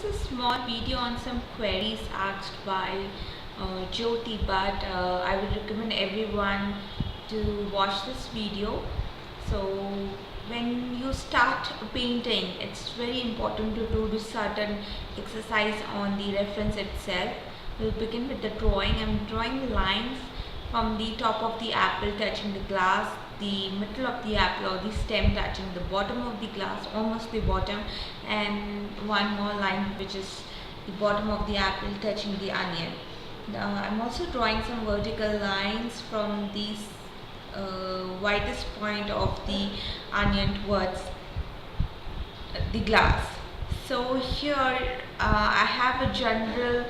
is a small video on some queries asked by Jyoti, but I would recommend everyone to watch this video. So when you start painting, it's very important to do this certain exercise on the reference itself. We'll begin with the drawing. I'm drawing lines from the top of the apple touching the glass, the middle of the apple or the stem touching the bottom of the glass, almost the bottom, and one more line which is the bottom of the apple touching the onion. I'm also drawing some vertical lines from the widest point of the onion towards the glass. So here I have a general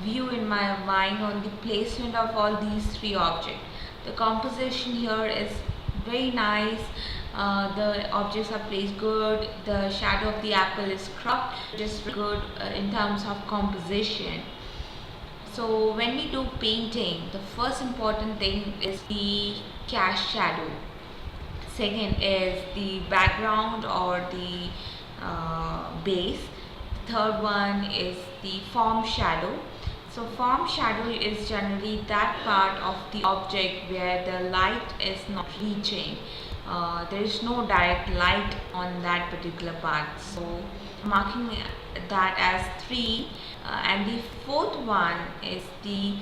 view in my mind on the placement of all these three objects. The composition here is very nice. The objects are placed good. The shadow of the apple is cropped just good in terms of composition. So when we do painting, the first important thing is the cast shadow. Second is the background or the base. The third one is the form shadow. So form shadow is generally that part of the object where the light is not reaching. There is no direct light on that particular part. So marking that as 3, and the fourth one is the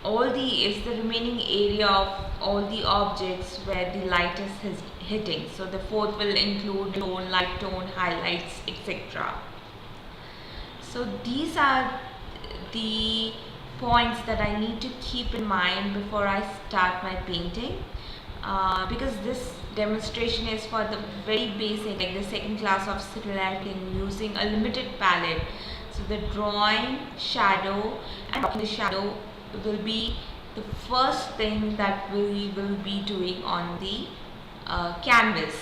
remaining area of all the objects where the light is hitting. So the fourth will include tone, light tone, highlights, etc. So these are the points that I need to keep in mind before I start my painting, because this demonstration is for the very basic, like the second class of still lighting using a limited palette. So the drawing shadow and the shadow will be the first thing that we will be doing on the canvas.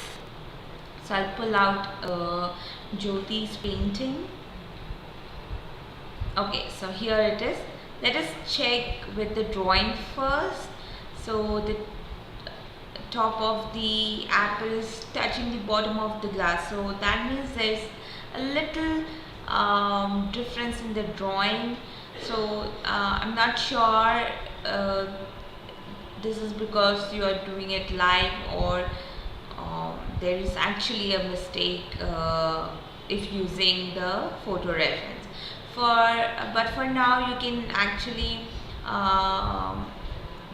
So I'll pull out Jyoti's painting. Okay, so here it is. Let us check with the drawing first. So the top of the apple is touching the bottom of the glass, so that means there's a little difference in the drawing. So I'm not sure this is because you are doing it live or there is actually a mistake if using the photo reference. But for now you can actually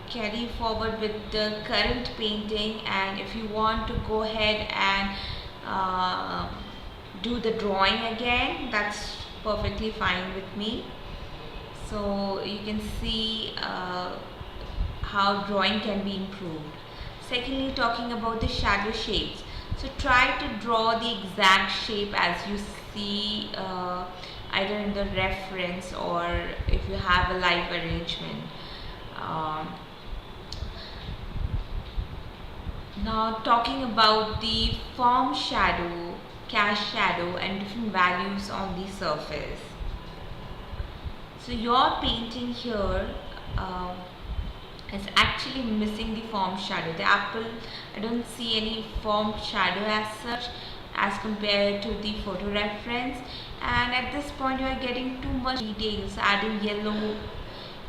carry forward with the current painting, and if you want to go ahead and do the drawing again, that's perfectly fine with me. So you can see how drawing can be improved. Secondly, talking about the shadow shapes. So try to draw the exact shape as you see either in the reference or if you have a live arrangement. Now talking about the form shadow, cast shadow and different values on the surface. So your painting here is actually missing the form shadow. The apple, I don't see any form shadow as such as compared to the photo reference, and at this point you are getting too much details, adding yellow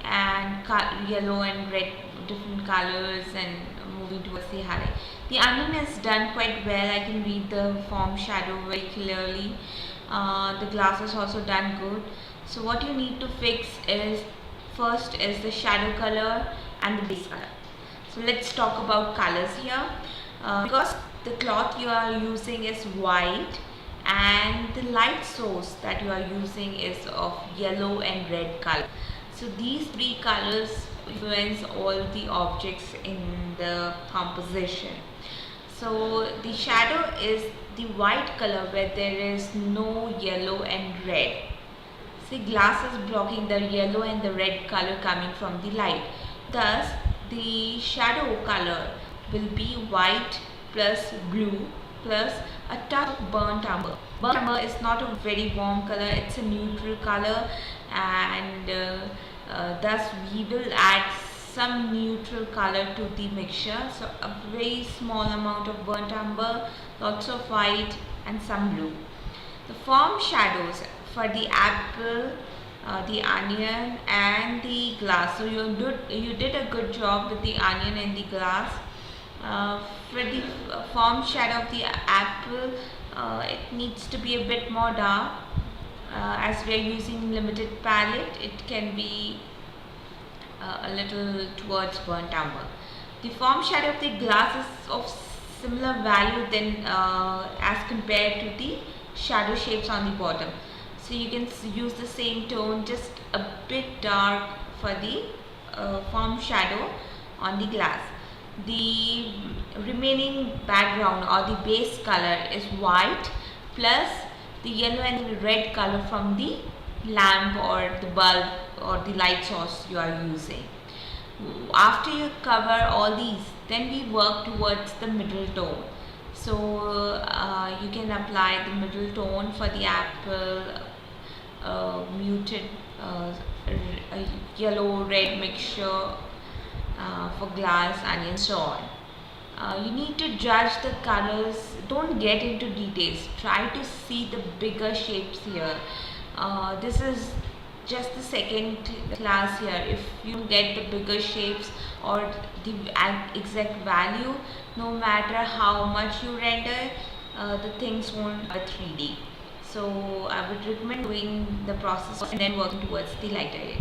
and red, different colors, and moving towards the highlight. The onion is done quite well. I can read the form shadow very clearly. The glass is also done good. So what you need to fix is first is the shadow color and the base color. So let's talk about colors here. Because the cloth you are using is white and the light source that you are using is of yellow and red color. So these three colors influence all the objects in the composition. So the shadow is the white color where there is no yellow and red. See, glass is blocking the yellow and the red color coming from the light. Thus, the shadow color will be white plus blue plus a touch of burnt umber. Burnt umber is not a very warm color, it's a neutral color, and thus we will add some neutral color to the mixture. So a very small amount of burnt umber, lots of white and some blue. The form shadows for the apple, the onion and the glass. So you did a good job with the onion and the glass. For the form shadow of the apple, it needs to be a bit more dark. As we are using limited palette, it can be a little towards burnt umber. The form shadow of the glass is of similar value than as compared to the shadow shapes on the bottom. So you can use the same tone, just a bit dark for the form shadow on the glass. The remaining background or the base color is white plus the yellow and the red color from the lamp or the bulb or the light source you are using. After you cover all these, then we work towards the middle tone. So you can apply the middle tone for the apple, muted yellow red mixture for glass, onion, so on. You need to judge the colors. Don't get into details. Try to see the bigger shapes here. This is just the second class here. If you get the bigger shapes or the exact value, no matter how much you render, the things won't be 3D. So I would recommend doing the process and then working towards the lighter area.